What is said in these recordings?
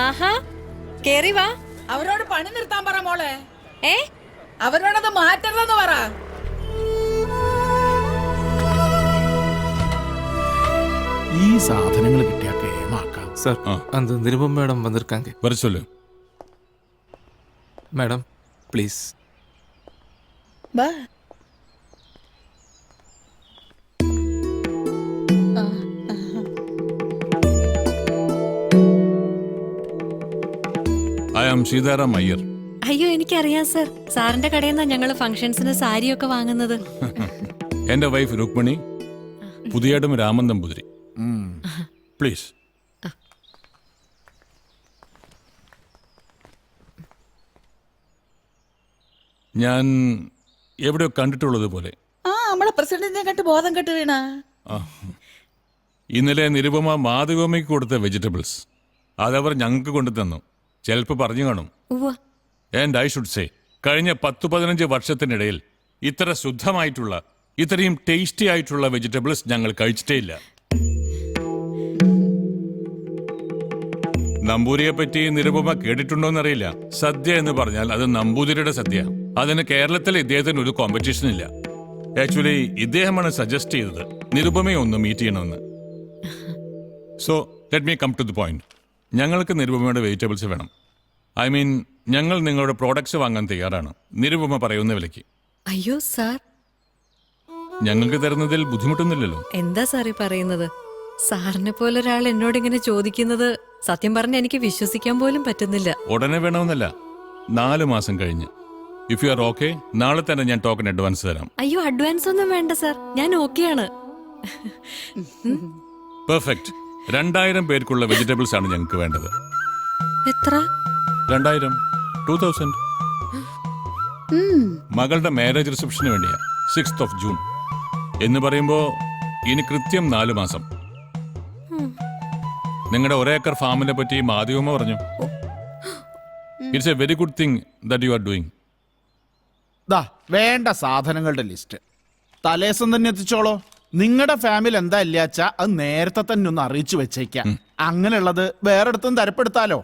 ആഹാ കേറി വാ. അവരോട് പണി നിർത്താൻ പറ മോളെ. ഏ അവരോടത് മാറ്റരുതെന്ന് പറ. ഈ സാധനങ്ങൾ കിട്ടിയാ കേമാക്കാം. சார் அந்த நிருபம் மேடம் வந்திருக்காங்க. வர சொல்லு. Madam please. വാ. I am Sitaram Iyer. അയ്യോ എനിക്കറിയാം സർ. സാറിന്റെ കടയിൽ നിന്നാ ഞങ്ങള് ഫംഗ്ഷൻസിന് സാരിയൊക്കെ വാങ്ങുന്നത്. എന്റെ വൈഫ് രുക്മിണി, പുതിയടം രാമൻ നമ്പൂതിരി. പ്ലീസ്. ഞാൻ എവിടെയോ കണ്ടിട്ടുള്ളത് പോലെ. നമ്മളെ പ്രസിഡന്റിനെ കണ്ട് ബോധം കെട്ട് വീണ. ഇന്നലെ നിരുപമ മാധവമ്മയ്ക്ക് കൊടുത്ത വെജിറ്റബിൾസ് അതവർ ഞങ്ങൾക്ക് കൊണ്ടു തന്നു. ചിലപ്പോൾ പറഞ്ഞു കാണും. ആൻഡ് ഐ ഷുഡ് സേ, കഴിഞ്ഞ 10-15 വർഷത്തിനിടയിൽ ഇത്ര ശുദ്ധമായിട്ടുള്ള, ഇത്രയും ടേസ്റ്റി ആയിട്ടുള്ള വെജിറ്റബിൾസ് ഞങ്ങൾ കഴിച്ചിട്ടേ ഇല്ല. നമ്പൂരിയെ പറ്റി നിരുപമ കേട്ടിട്ടുണ്ടോന്നറിയില്ല. സദ്യ എന്ന് പറഞ്ഞാൽ അത് നമ്പൂതിരിയുടെ സദ്യ. അതിന് കേരളത്തിൽ ഇദ്ദേഹത്തിന് ഒരു കോമ്പറ്റീഷൻ ഇല്ല. ആക്ച്വലി ഇദ്ദേഹമാണ് സജസ്റ്റ് ചെയ്തത് നിരുപമയെ ഒന്ന് മീറ്റ് ചെയ്യണമെന്ന്. So let me come to the point. ഞങ്ങൾക്ക് നിരുപമയുടെ വെജിറ്റബിൾസ് വേണം. ഐ മീൻ, ഞങ്ങൾ നിങ്ങളുടെ പ്രോഡക്ട്സ് വാങ്ങാൻ തയ്യാറാണ്, നിരുപമ പറയുന്ന വിലയ്ക്ക്. അയ്യോ സാർ, ഞങ്ങൾക്ക് തരുന്നതിൽ ബുദ്ധിമുട്ടൊന്നുമില്ലല്ലോ. എന്താ സാറി പറയുന്നത്? സാറിനെ പോലെ ഒരാൾ എന്നോട് ഇങ്ങനെ ചോദിക്കുന്നത് സത്യം പറഞ്ഞ എനിക്ക് വിശ്വസിക്കാൻ പോലും പറ്റുന്നില്ല. ഉടനെ വേണമെന്നല്ല, 4 മാസം കഴിഞ്ഞ്. ഇഫ് യു ആർ ഓക്കെ, നാളെ തന്നെ ഞാൻ ടോക്കൺ അഡ്വാൻസ് തരാം. അയ്യോ അഡ്വാൻസ് ഒന്നും വേണ്ട സാർ, ഞാൻ ഓക്കെയാണ്. പെർഫെക്റ്റ്. 2000 പേർക്കുള്ള വെജിറ്റബിൾസ് ആണ് ഞങ്ങൾക്ക് വേണ്ടത്. എത്ര? 2000. 2000. മകളുടെ മാരേജ് റിസപ്ഷന് വേണ്ടിയാ. 6th of June എന്ന് പറയുമ്പോ ഇനി കൃത്യം 4 മാസം. നിങ്ങളുടെ 1 ഏക്കർ ഫാമിനെ പറ്റി മാധ്യമ പറഞ്ഞു. It's A very good thing that you are doing. വേണ്ട സാധനങ്ങളുടെ ലിസ്റ്റ് തലേസം തന്നെ എത്തിച്ചോളോ. നിങ്ങളുടെ ഫാമിലി എന്താ ഇല്ലാച്ചാ അത് നേരത്തെ തന്നെ ഒന്ന് അറിയിച്ചു വെച്ചേക്കാം. അങ്ങനെയുള്ളത് വേറെടുത്തും തരപ്പെടുത്താലോ.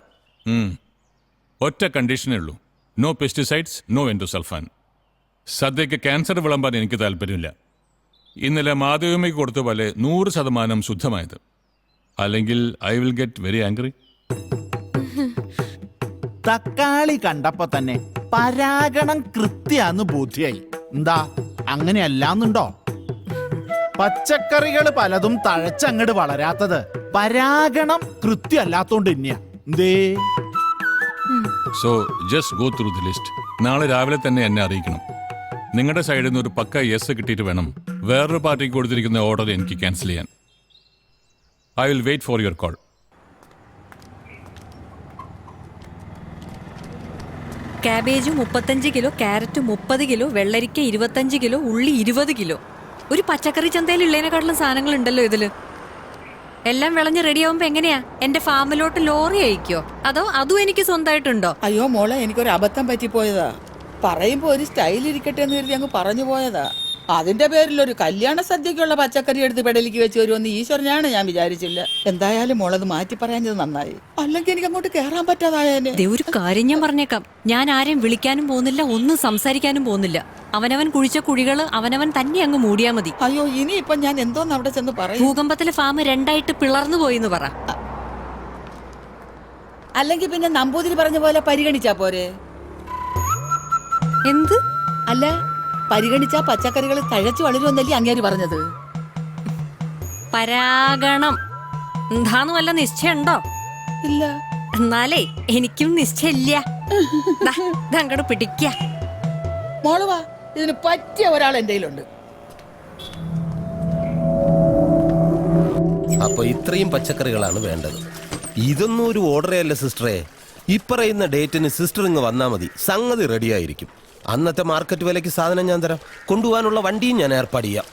ഒറ്റ കണ്ടീഷനേ ഉള്ളൂ, നോ പെസ്റ്റിസൈഡ്സ്, നോ എൻഡോസൾഫാൻ. സദ്യക്ക് ക്യാൻസർ വിളമ്പാൻ എനിക്ക് താല്പര്യമില്ല. ഇന്നലെ മാധവമ്മയ്ക്ക് കൊടുത്ത പോലെ 100% ശുദ്ധമായത്. അല്ലെങ്കിൽ I will get very angry. തക്കാളി കണ്ടപ്പോ തന്നെ പരാഗണം കൃത്യാന്ന് ബോധ്യായി. എന്താ അങ്ങനെയല്ലാന്നുണ്ടോ? പച്ചക്കറികൾ പലതും തഴച്ചങ്ങട് വളരാത്തത് പരാഗണം കൃത്യമല്ലാത്തോണ്ട് തന്നെയാ. എന്തേ? So just go through the list. നാളെ രാവിലെ തന്നെ എന്നെ അറിയിക്കണം. നിങ്ങളുടെ സൈഡിൽ നിന്ന് ഒരു പക്ക യെസ് കിട്ടിയിട്ട് വേണം വേറൊരു പാർട്ടിക്ക് കൊടുത്തിരിക്കുന്ന ഓർഡർ എനിക്ക് ക്യാൻസൽ ചെയ്യാൻ. I will wait for your call. Cabbage 35 kilo, carrot 30 kilo, വെള്ളരിക്ക 25 കിലോ, ഉള്ളി 20 കിലോ. ഒരു പച്ചക്കറി ചന്തയിൽ ഉള്ളതിനെക്കാട്ടിലും സാധനങ്ങൾ ഉണ്ടല്ലോ ഇതില്. എല്ലാം വിളഞ്ഞ് റെഡിയാവുമ്പോ എങ്ങനെയാ? എന്റെ ഫാമിലോട്ട് ലോറി അയക്കോ അതോ അതും എനിക്ക് സ്വന്തമായിട്ടുണ്ടോ? അയ്യോ മോളെ, എനിക്കൊരു അബദ്ധം പറ്റിപ്പോയതാ. പറയുമ്പോ ഒരു സ്റ്റൈൽ ഇരിക്കട്ടെ എന്ന് കരുതി അങ്ങ് പറഞ്ഞു പോയതാ. അതിന്റെ പേരിൽ ഒരു കല്യാണ സദ്യക്കുള്ള പച്ചക്കറി എടുത്ത് പെടലിക്ക് വെച്ച് വരുമെന്ന് ഈശ്വരനാണ് ഞാൻ വിചാരിച്ചില്ല. എന്തായാലും മോളത് മാറ്റി പറയാഞ്ഞത് നന്നായി, അല്ലെങ്കിൽ എനിക്ക് അങ്ങോട്ട് കേറാൻ പറ്റാതായേനെ. ഒരു കാര്യം ഞാൻ പറഞ്ഞേക്കാം, ഞാൻ ആരെയും വിളിക്കാനും പോകുന്നില്ല, ഒന്നും സംസാരിക്കാനും പോകുന്നില്ല. അവനവൻ കുഴിച്ച കുഴികള് അവനവൻ തന്നെ അങ്ങ് മൂടിയാ മതി. അയ്യോ, ഇനിയിപ്പൊ ഞാൻ എന്തോന്ന് അവിടെ ചെന്ന് പറയും? ഭൂകമ്പത്തിലെ ഫാം 2ആയിട്ട് പിളർന്നു പോയിന്ന് പറ. അല്ലെങ്കിൽ പിന്നെ നമ്പൂതിരി പറഞ്ഞ പോലെ പരിഗണിച്ചാ പോരെ? എന്ത്? അല്ല, പരിഗണിച്ചാ പച്ചക്കറികൾ തഴച്ചു വളരുമെന്നല്ലേ അങ്ങേര് പറഞ്ഞത്? പരാഗണം എന്താന്ന് വല്ല നിശ്ചയുണ്ടോ? ഇല്ല. എന്നാലേ എനിക്കും നിശ്ചയില്ല. അങ്ങോട്ട് പിടിക്ക. മോള് വാ, ഇതിന് പറ്റിയ ഒരാൾ എന്റെ കയ്യിലുണ്ട്. അപ്പൊ ഇത്രയും പച്ചക്കറികളാണ് വേണ്ടത്. ഇതൊന്നും ഒരു ഓർഡറേ അല്ല സിസ്റ്ററെ. ഈ പറയുന്ന ഡേറ്റിന് സിസ്റ്റർ ഇങ്ങ് വന്നാൽ മതി, സംഗതി റെഡിയായിരിക്കും. അന്നത്തെ മാർക്കറ്റ് വിലയ്ക്ക് സാധനം ഞാൻ തരാം. കൊണ്ടുപോകാനുള്ള വണ്ടിയും ഞാൻ ഏർപ്പാട് ചെയ്യാം.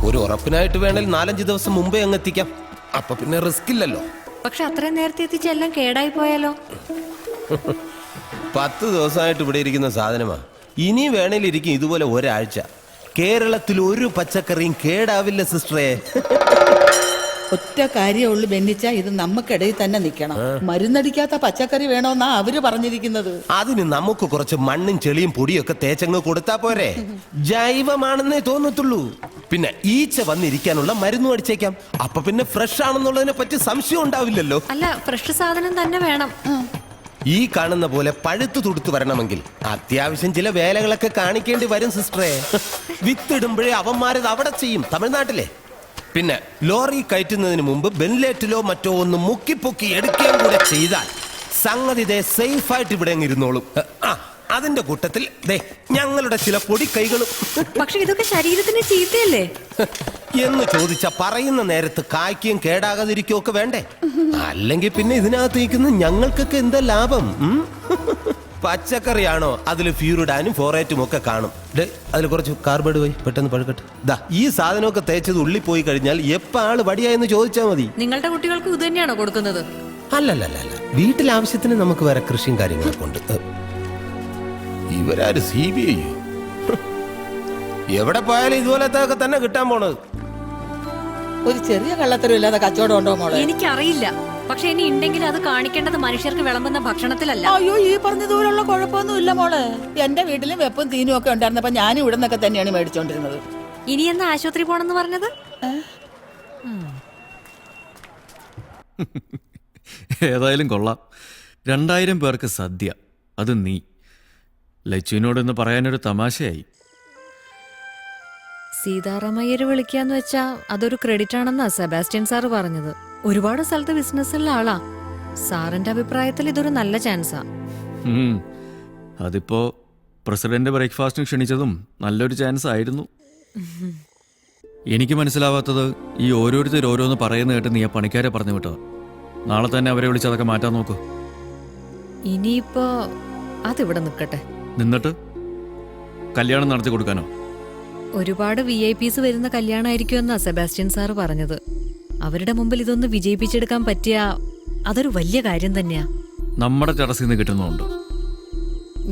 ഒരു ഉറപ്പിനായിട്ട് വേണേൽ 4-5 ദിവസം മുമ്പേ അങ്ങ് എത്തിക്കാം. അപ്പൊ പിന്നെ റിസ്ക് ഇല്ലല്ലോ. പക്ഷെ അത്രയും നേരത്തെ എത്തിച്ച് എല്ലാം കേടായി പോയാലോ? 10 ദിവസമായിട്ട് ഇവിടെ ഇരിക്കുന്ന സാധനമാ. ഇനി വേണേലിരിക്കും ഇതുപോലെ ഒരാഴ്ച. കേരളത്തിൽ ഒരു പച്ചക്കറിയും കേടാവില്ല സിസ്റ്ററെ. ഒറ്റ കാര്യമുള്ളൂ ബെന്നിച്ച, ഇത് നമുക്കിടയിൽ തന്നെ നിൽക്കണം. മരുന്നടിക്കാത്ത പച്ചക്കറി വേണോന്നാ അവര് പറഞ്ഞിരിക്കുന്നത്. അതിന് നമുക്ക് കുറച്ച് മണ്ണും ചെളിയും പൊടിയൊക്കെ തേച്ചങ്ങ് കൊടുത്താ പോരെ. ജൈവമാണെന്നേ തോന്നത്തുള്ളൂ. പിന്നെ ഈച്ച വന്നിരിക്കാനുള്ള മരുന്നും അടിച്ചേക്കാം. അപ്പൊ പിന്നെ ഫ്രഷ് ആണെന്നുള്ളതിനെ പറ്റി സംശയം ഉണ്ടാവില്ലല്ലോ. അല്ല, ഫ്രഷ് സാധനം തന്നെ വേണം. ഈ കാണുന്ന പോലെ പഴുത്തു തുടുത്തു വരണമെങ്കിൽ അത്യാവശ്യം ചില വേലകളൊക്കെ കാണിക്കേണ്ടി വരും സിസ്റ്ററെ. വിത്തിടുമ്പോഴേ അവന്മാരത് അവിടെ ചെയ്യും, തമിഴ്നാട്ടിലെ. പിന്നെ ലോറി കയറ്റുന്നതിന് മുമ്പ് ബെൻലേറ്റിലോ മറ്റോ ഒന്ന് മുക്കിപ്പൊക്കി എടുക്കുകയും കൂടെ ചെയ്താൽ സംഗതി സേഫായിട്ട് ഇവിടെ ഇരുന്നോളും. അതിന്റെ കൂട്ടത്തിൽ ഞങ്ങളുടെ ചില പൊടി കൈകളും. പക്ഷെ ഇതൊക്കെ ശരീരത്തിന് ചീത്തയല്ലേ എന്ന് ചോദിച്ച പറയുന്ന നേരത്ത് കായ്ക്കുകയും കേടാകാതിരിക്കുകയും ഒക്കെ വേണ്ടേ? അല്ലെങ്കിൽ പിന്നെ ഇതിനകത്ത് നിൽക്കുന്ന ഞങ്ങൾക്കൊക്കെ എന്താ ലാഭം? പച്ചക്കറിയാണോ അതിൽ ഫ്യൂറിഡാനും ഫോറേറ്റും ഒക്കെ കാണും. അതിൽ കുറച്ച് കാർബൈഡ് പോയി പെട്ടെന്ന് പഴുക്കട്ടെ. ഈ സാധനമൊക്കെ തേച്ചത് ഉള്ളിൽ പോയി കഴിഞ്ഞാൽ എപ്പോ ആള് വടിയായെന്ന് ചോദിച്ചാൽ മതി. നിങ്ങളുടെ കുട്ടികൾക്ക് ഇത് തന്നെയാണോ കൊടുക്കുന്നത്? അല്ലല്ല, വീട്ടിലാവശ്യത്തിന് നമുക്ക് വേറെ കൃഷിയും കാര്യങ്ങളൊക്കെ ഉണ്ട്. ഇവരാര് CBI? എവിടെ പോയാലും ഇതുപോലത്തെ ഒക്കെ തന്നെ കിട്ടാൻ പോണത്. ഒരു ചെറിയ കള്ളത്തരം ഇല്ലാതെ കച്ചവടം ഉണ്ടോ മോളെ? എനിക്കറിയില്ല. പക്ഷെ ഇനി ഉണ്ടെങ്കിൽ അത് കാണിക്കേണ്ടത് മനുഷ്യർക്ക് വിളമ്പുന്ന ഭക്ഷണത്തിലല്ല. അയ്യോ, ഈ പറഞ്ഞതുപോലുള്ള കുഴപ്പമൊന്നും ഇല്ല മോളെ. എന്റെ വീട്ടിലും വെപ്പും തീനും ഒക്കെ ഉണ്ടായിരുന്നപ്പോ ഞാൻ ഇവിടെ നിന്നൊക്കെ തന്നെയാണ് മേടിച്ചോണ്ടിരുന്നത്. ഇനി എന്നാ ആശുപത്രി പോണെന്ന് പറഞ്ഞത്? ഏതായാലും കൊള്ളാം. 2000 പേർക്ക് സദ്യ, അത് നീ. ലച്ചുവിനോടൊന്ന് പറയാനൊരു തമാശയായി. സീതാറാമയ്യര് വിളിക്കാന്ന് വെച്ചാ അതൊരു ക്രെഡിറ്റ് ആണെന്നാ സെബാസ്റ്റ്യൻ സാറ് പറഞ്ഞത്. ഒരുപാട് സ്ഥലത്ത് ബിസിനസ്സുള്ള ആളാ. സാറിന്റെ അഭിപ്രായത്തിൽ ഇതൊരു നല്ല ചാൻസാ. അതിപ്പോ പ്രസിഡന്റ് ബ്രേക്ക്ഫാസ്റ്റിന് ക്ഷണിച്ചതും നല്ലൊരു ചാൻസ് ആയിരുന്നു. എനിക്ക് മനസ്സിലാവാത്തത് ഈ ഓരോരുത്തർ ഓരോന്ന് പറയുന്ന കേട്ട് നീ ആ പണിക്കാരെ പറഞ്ഞു വിട്ടോ. നാളെ തന്നെ അവരെ വിളിച്ച് അതൊക്കെ മാറ്റാൻ നോക്കൂ. ഇനിയിപ്പോ അതിവിടെ നിൽക്കട്ടെ. നിന്നിട്ട് കല്യാണം നടത്തി കൊടുക്കാനോ? ഒരുപാട് VIPs വരുന്ന കല്യാണമായിരിക്കുമെന്നാ സെബാസ്റ്റ്യൻ സാറ് പറഞ്ഞത്. അവരുടെ മുമ്പിൽ ഇതൊന്ന് വിജയിപ്പിച്ചെടുക്കാൻ പറ്റിയ അതൊരു വലിയ കാര്യം തന്നെയാ. നമ്മുടെ ടെറസിൽ നിന്ന് കിട്ടുന്നുണ്ട്.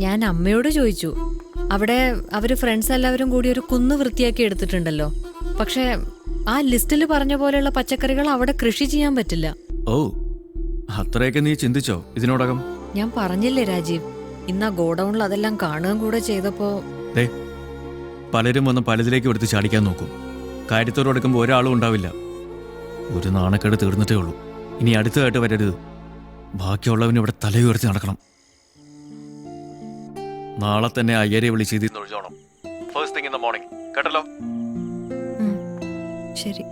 ഞാൻ അമ്മയോട് ചോദിച്ചു. അവിടെ അവര് ഫ്രണ്ട്സ് എല്ലാവരും കൂടി ഒരു കുന്ന് വൃത്തിയാക്കി എടുത്തിട്ടുണ്ടല്ലോ. പക്ഷെ ആ ലിസ്റ്റിൽ പറഞ്ഞ പോലെയുള്ള പച്ചക്കറികൾ അവിടെ കൃഷി ചെയ്യാൻ പറ്റില്ല. ഓ, അത്രയൊക്കെ നീ ചിന്തിച്ചോ ഇതിനോടകം? ഞാൻ പറഞ്ഞില്ലേ രാജീവ്, ഇന്ന് ആ ഗോഡൌണിൽ അതെല്ലാം കാണുകയും കൂടെ ചെയ്തപ്പോ. പലരും വന്ന് പലതിലേക്ക് എടുത്ത് ചാടിക്കാൻ നോക്കും. കാര്യത്തോട് എടുക്കുമ്പോൾ ഒരാളും ഉണ്ടാവില്ല. ഒരു നാണക്കേട് തീർന്നിട്ടേ ഉള്ളൂ. ഇനി അടുത്തതായിട്ട് വരരുത്. ബാക്കിയുള്ളവന് ഇവിടെ തലയുയർത്തി നടക്കണം. നാളെ തന്നെ അയ്യരെ വിളിച്ച് ഇതിൽ നിന്ന് ഒഴിച്ചോണം. First thing in the morning. കേട്ടല്ലോ? ശരി.